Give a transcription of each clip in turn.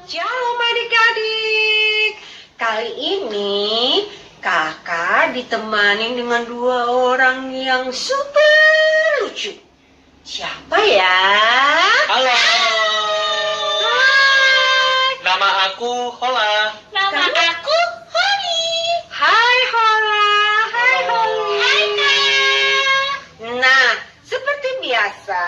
Shalom adik-adik. Kali ini kakak ditemani dengan dua orang yang super lucu. Siapa ya? Halo. Hai. Nama aku Hola. Nama aku Holly. Hai Hola. Hai Halo. Holly. Hai Kak. Nah, seperti biasa,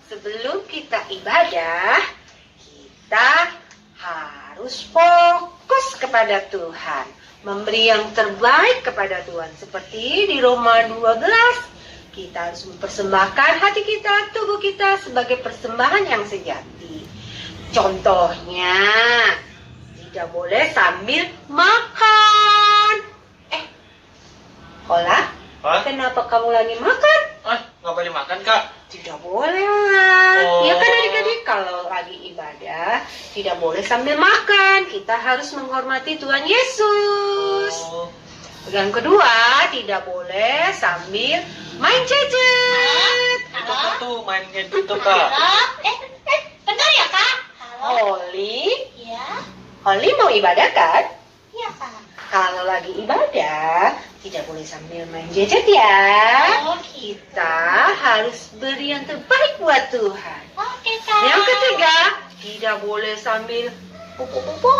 sebelum kita ibadah, kita harus fokus kepada Tuhan, memberi yang terbaik kepada Tuhan. Seperti di Roma 12, kita harus mempersembahkan hati kita, tubuh kita sebagai persembahan yang sejati. Contohnya, tidak boleh sambil makan. Hola, Hah? kenapa kamu lagi makan? Nggak boleh makan, Kak. Tidak boleh lah. Oh. Ya kan adik-adik, kalau lagi ibadah tidak boleh sambil makan. Kita harus menghormati Tuhan Yesus. Oh. Yang kedua, tidak boleh sambil main gadget. Itu kan tuh main game itu, Kak. Halo. Bentar ya Kak. Halo. Holly, Iya. Holly mau ibadah kan? Iya Kak. Kalau lagi ibadah, tidak boleh sambil main gadget ya. Oh, gitu. Kita harus beri yang terbaik buat Tuhan. Oke Kak. Yang ketiga, tidak boleh sambil pupuk-pupuk.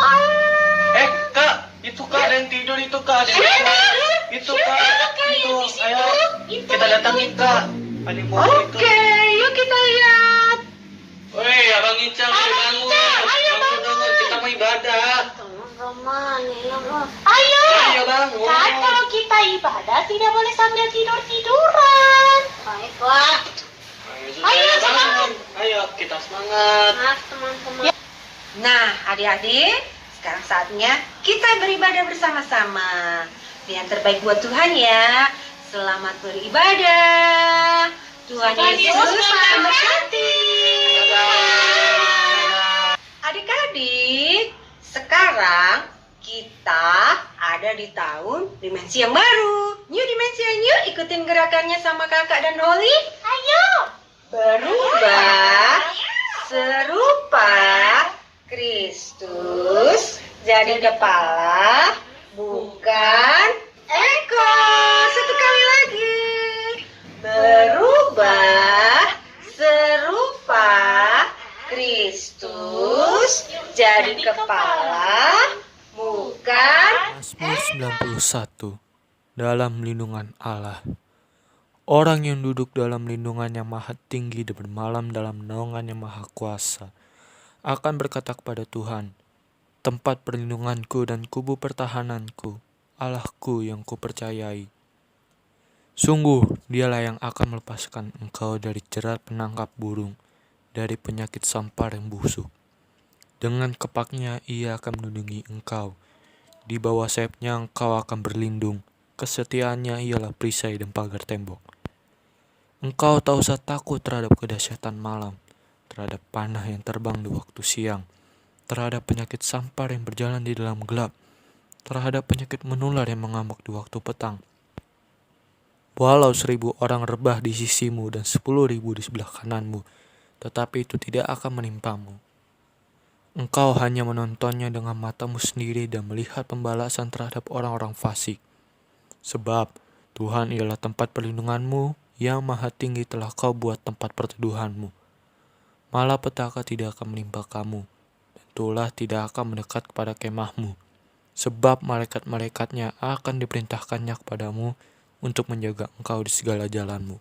Kak, itu Kak ada yang tidur itu, Kak. Ada yang tidur. Itu, Kak. Itu. Ayo, kita datangin, Kak. Ada yang mau itu. Oke, yuk kita lihat. Woi, Abang Icang, ayo bangun. ayo Bangun, kita mau ibadah. Ayo. Ayo bangun. Kan kalau kita ibadah tidak boleh sambil tidur-tiduran. Baiklah. Ayo, bangun. Ayo, kita semangat. Teman-teman. Nah, adik-adik, sekarang saatnya kita beribadah bersama-sama. Yang terbaik buat Tuhan ya. Selamat beribadah. Tuhan Yesus memberkati. Adik-adik, sekarang kita ada di tahun dimensi yang baru. New dimensi, yuk ikutin gerakannya sama kakak dan Holly. Ayo. Berubah serupa Kristus, jadi kepala bukan ekor. Satu kali lagi. Berubah serupa Kristus, jadi kepala bukan. Mazmur 91. Dalam lindungan Allah. Orang yang duduk dalam lindungan yang maha tinggi dan bermalam dalam naungan yang maha kuasa akan berkata kepada Tuhan, tempat perlindunganku dan kubu pertahananku, Allahku yang kupercayai. Sungguh, dialah yang akan melepaskan engkau dari jerat penangkap burung, dari penyakit sampar yang busuk. Dengan kepaknya ia akan melindungi engkau. Di bawah sayapnya engkau akan berlindung. Kesetiaannya ialah perisai dan pagar tembok. Engkau tak usah takut terhadap kedahsyatan malam, terhadap panah yang terbang di waktu siang, terhadap penyakit sampar yang berjalan di dalam gelap, terhadap penyakit menular yang mengamuk di waktu petang. Walau 1000 orang rebah di sisimu dan 10.000 di sebelah kananmu, tetapi itu tidak akan menimpamu. Engkau hanya menontonnya dengan matamu sendiri dan melihat pembalasan terhadap orang-orang fasik. Sebab Tuhan ialah tempat perlindunganmu, yang maha tinggi telah kau buat tempat perteduhanmu. Malapetaka tidak akan menimpa kamu, dan tulah tidak akan mendekat kepada kemahmu. Sebab malaikat-malaikatnya akan diperintahkannya kepadamu untuk menjaga engkau di segala jalanmu.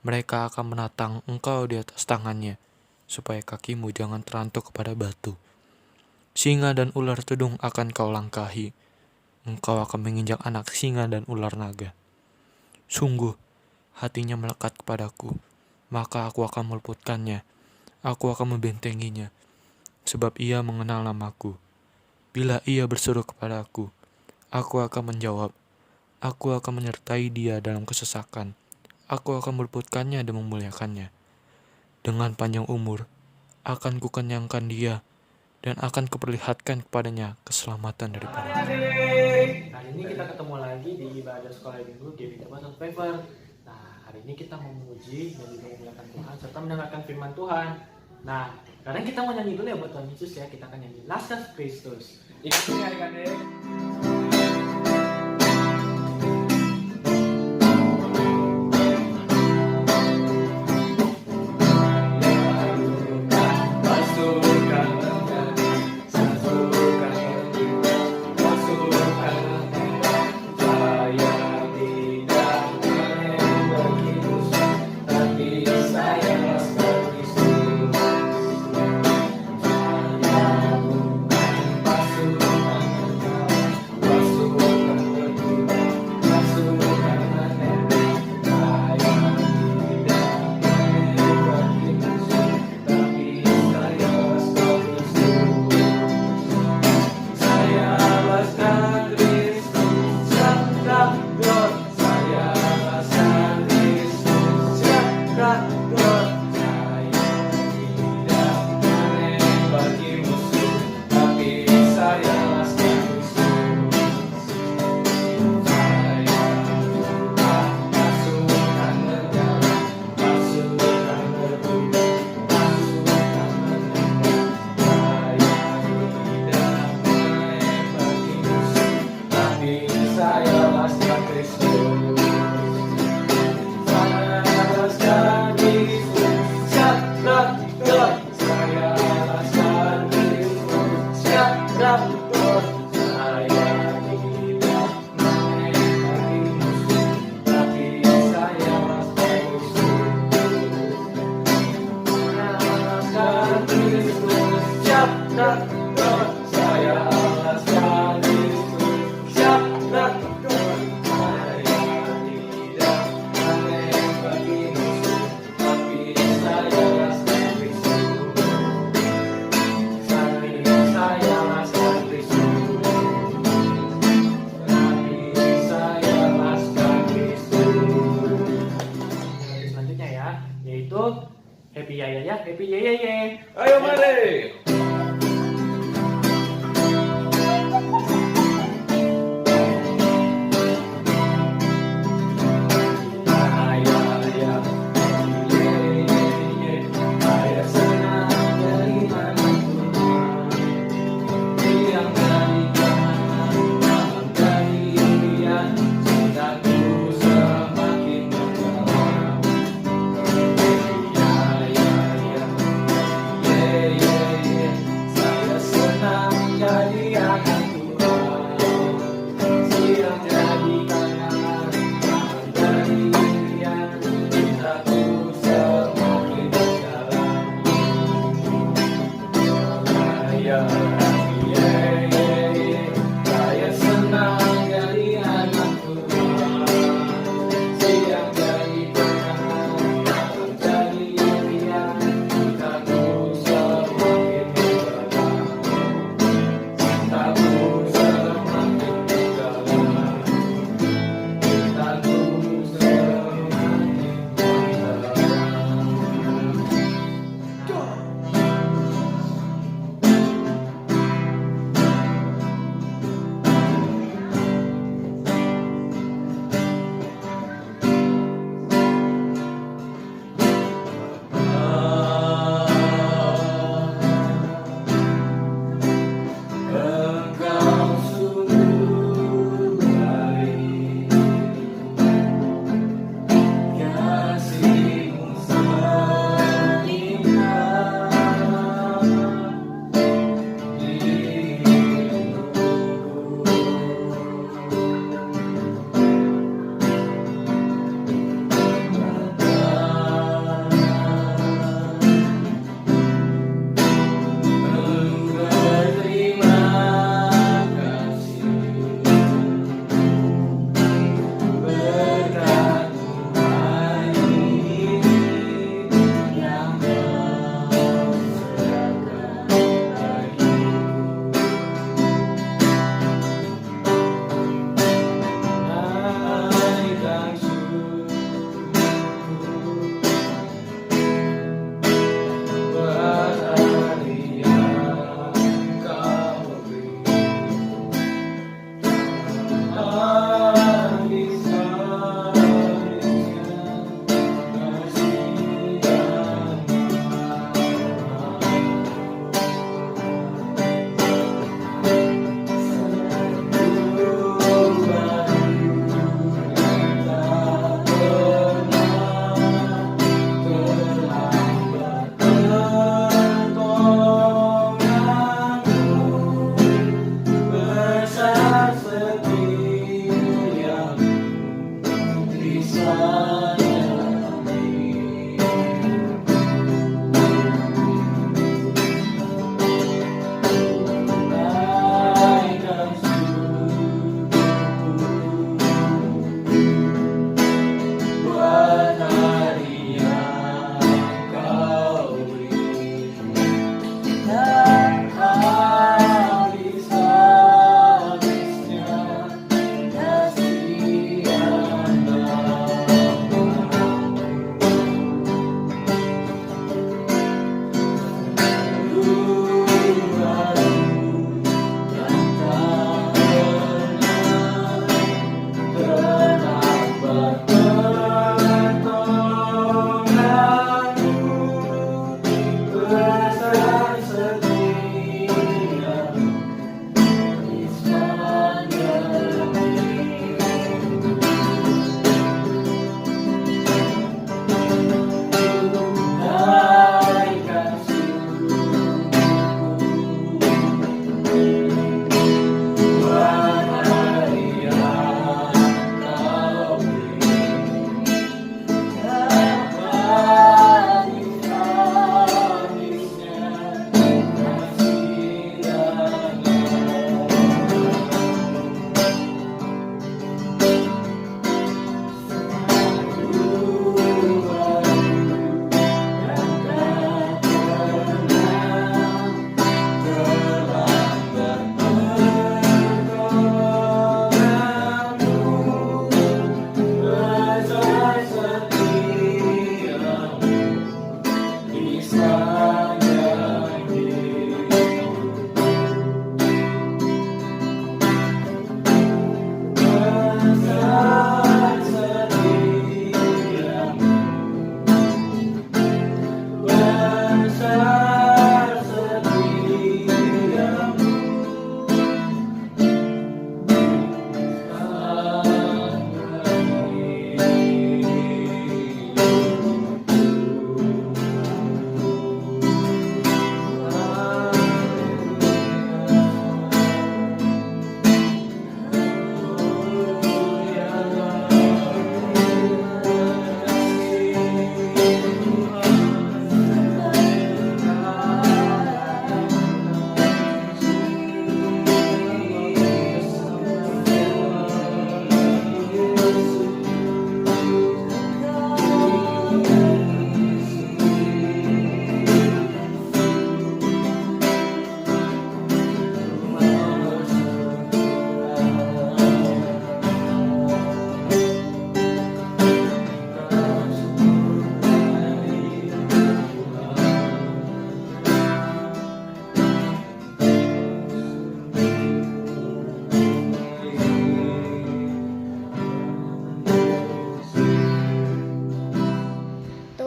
Mereka akan menatang engkau di atas tangannya, supaya kakimu jangan terantuk kepada batu. Singa dan ular tudung akan kau langkahi. Engkau akan menginjak anak singa dan ular naga. Sungguh, hatinya melekat kepadaku, maka aku akan meluputkannya. Aku akan membentenginya, sebab ia mengenal namaku. Bila ia berseru kepadaku, aku akan menjawab. Aku akan menyertai dia dalam kesesakan. Aku akan meluputkannya dan memuliakannya. Dengan panjang umur, akan kukenyangkan dia, dan akan kuperlihatkan kepadanya keselamatan daripada. Hari ini kita ketemu lagi di ibadah sekolah minggu Giving Thomas Favor. Nah, hari ini kita memuji dan juga memuliakan Tuhan serta mendengarkan firman Tuhan. Nah, sekarang kita mau nyanyi dulu ya buat Tuhan Yesus ya. Kita akan nyanyi Laskar Kristus. Ikutin ya adik-adik. Happy Yaya ya, Happy Yeye. Ayo mari. Yeah.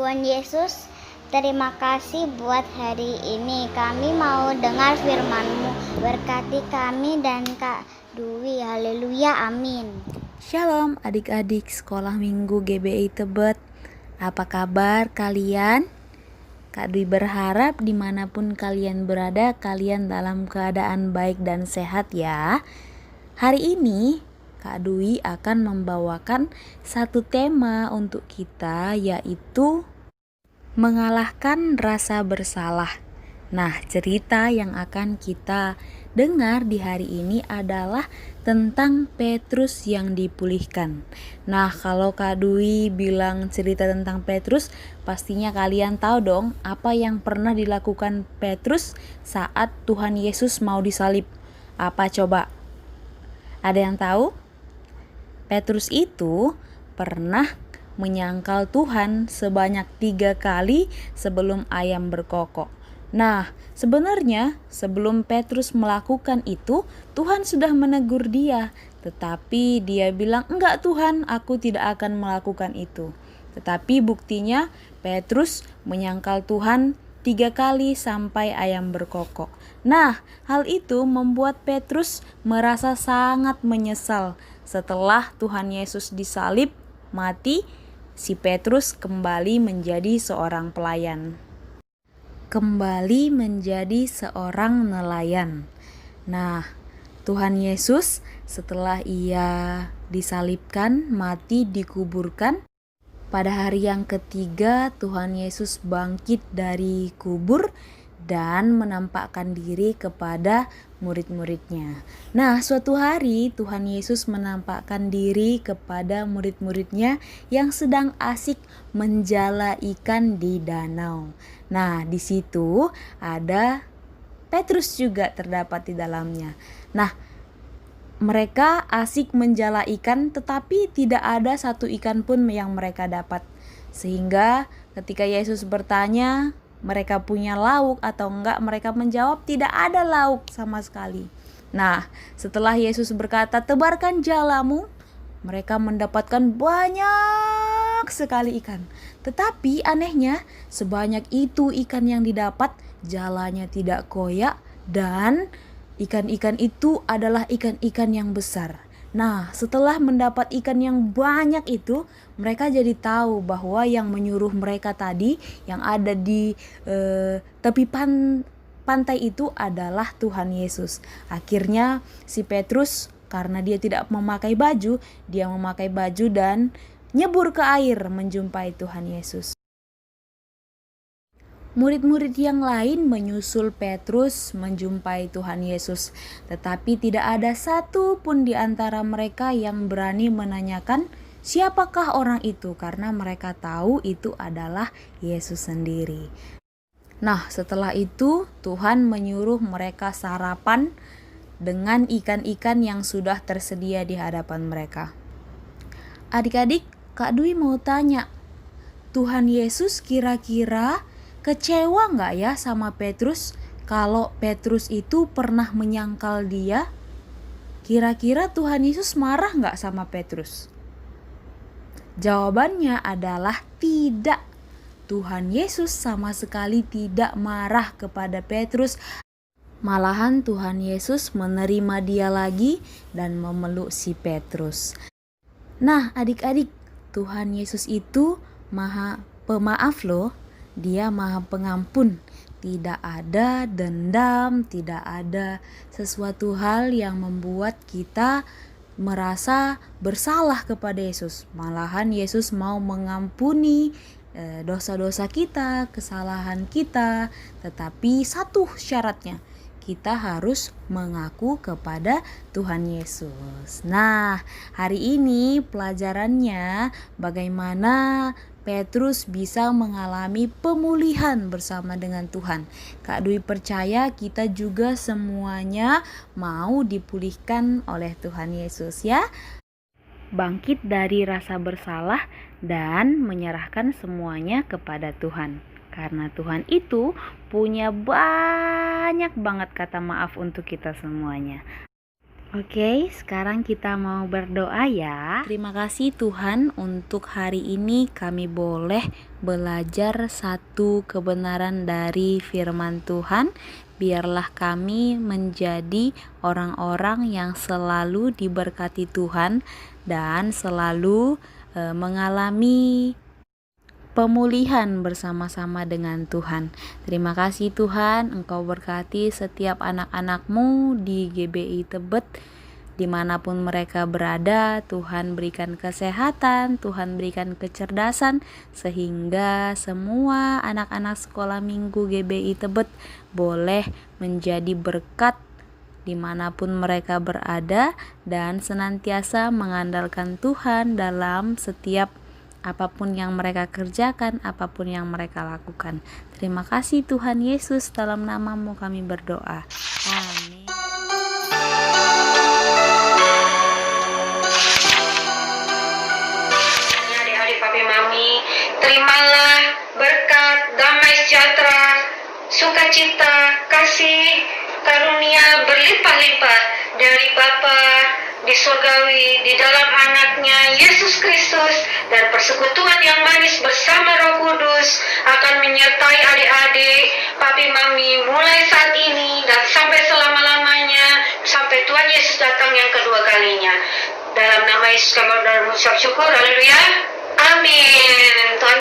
Tuhan Yesus, terima kasih buat hari ini. Kami mau dengar firman-Mu. Berkati kami dan Kak Dwi. Haleluya, amin. Shalom adik-adik sekolah minggu GBI Tebet. Apa kabar kalian? Kak Dwi berharap dimanapun kalian berada, kalian dalam keadaan baik dan sehat ya. Hari ini Kak Dwi akan membawakan satu tema untuk kita, yaitu mengalahkan rasa bersalah. Nah, cerita yang akan kita dengar di hari ini adalah tentang Petrus yang dipulihkan. Nah, kalau Kak Dwi bilang cerita tentang Petrus, pastinya kalian tahu dong apa yang pernah dilakukan Petrus saat Tuhan Yesus mau disalib. Apa coba? Ada yang tahu? Petrus itu pernah menyangkal Tuhan sebanyak 3 kali sebelum ayam berkokok. Nah, sebenarnya sebelum Petrus melakukan itu, Tuhan sudah menegur dia. Tetapi dia bilang, enggak Tuhan, aku tidak akan melakukan itu. Tetapi buktinya Petrus menyangkal Tuhan 3 kali sampai ayam berkokok. Nah, hal itu membuat Petrus merasa sangat menyesal. Setelah Tuhan Yesus disalib, mati, si Petrus kembali menjadi seorang pelayan. Kembali menjadi seorang nelayan. Nah, Tuhan Yesus setelah ia disalibkan, mati, dikuburkan, pada hari yang ketiga Tuhan Yesus bangkit dari kubur dan menampakkan diri kepada murid-muridnya. Nah, suatu hari Tuhan Yesus menampakkan diri kepada murid-muridnya yang sedang asik menjala ikan di danau. Nah, di situ ada Petrus juga terdapat di dalamnya. Nah, mereka asik menjala ikan, tetapi tidak ada satu ikan pun yang mereka dapat. Sehingga ketika Yesus bertanya, mereka punya lauk atau enggak, mereka menjawab tidak ada lauk sama sekali. Nah, setelah Yesus berkata, tebarkan jalamu, mereka mendapatkan banyak sekali ikan. Tetapi anehnya, sebanyak itu ikan yang didapat, jalanya tidak koyak dan ikan-ikan itu adalah ikan-ikan yang besar. Nah, setelah mendapat ikan yang banyak itu, mereka jadi tahu bahwa yang menyuruh mereka tadi yang ada di tepi pantai itu adalah Tuhan Yesus. Akhirnya si Petrus, karena dia tidak memakai baju, dia memakai baju dan nyebur ke air menjumpai Tuhan Yesus. Murid-murid yang lain menyusul Petrus menjumpai Tuhan Yesus, tetapi tidak ada satu pun di antara mereka yang berani menanyakan siapakah orang itu, karena mereka tahu itu adalah Yesus sendiri. Nah, setelah itu Tuhan menyuruh mereka sarapan dengan ikan-ikan yang sudah tersedia di hadapan mereka. Adik-adik, Kak Dwi mau tanya, Tuhan Yesus kira-kira kecewa nggak ya sama Petrus kalau Petrus itu pernah menyangkal dia? Kira-kira Tuhan Yesus marah nggak sama Petrus? Jawabannya adalah tidak. Tuhan Yesus sama sekali tidak marah kepada Petrus. Malahan Tuhan Yesus menerima dia lagi dan memeluk si Petrus. Nah, adik-adik, Tuhan Yesus itu Maha Pemaaf loh. Dia Maha Pengampun. Tidak ada dendam, tidak ada sesuatu hal yang membuat kita merasa bersalah kepada Yesus. Malahan Yesus mau mengampuni dosa-dosa kita, kesalahan kita, tetapi satu syaratnya, kita harus mengaku kepada Tuhan Yesus. Nah, hari ini pelajarannya bagaimana Petrus bisa mengalami pemulihan bersama dengan Tuhan. Kak Dwi percaya kita juga semuanya mau dipulihkan oleh Tuhan Yesus ya. Bangkit dari rasa bersalah dan menyerahkan semuanya kepada Tuhan. Karena Tuhan itu punya banyak banget kata maaf untuk kita semuanya. Oke, sekarang kita mau berdoa ya. Terima kasih Tuhan, untuk hari ini kami boleh belajar satu kebenaran dari firman Tuhan. Biarlah kami menjadi orang-orang yang selalu diberkati Tuhan dan selalu mengalami pemulihan bersama-sama dengan Tuhan. Terima kasih Tuhan, Engkau berkati setiap anak-anak-Mu di GBI Tebet dimanapun mereka berada. Tuhan berikan kesehatan, Tuhan berikan kecerdasan, sehingga semua anak-anak sekolah minggu GBI Tebet boleh menjadi berkat dimanapun mereka berada dan senantiasa mengandalkan Tuhan dalam setiap apapun yang mereka kerjakan, apapun yang mereka lakukan. Terima kasih Tuhan Yesus, dalam nama-Mu kami berdoa. Amin. Adik-adik papi mami, terimalah berkat, damai sejahtera, sukacita, kasih, karunia berlimpah-limpah dari Bapa di surgawi, di dalam anaknya Yesus Kristus, dan persekutuan yang manis bersama Roh Kudus akan menyertai adik-adik papi mami mulai saat ini dan sampai selama-lamanya, sampai Tuhan Yesus datang yang kedua kalinya. Dalam nama Yesus kami mengucap syukur, haleluya, amin.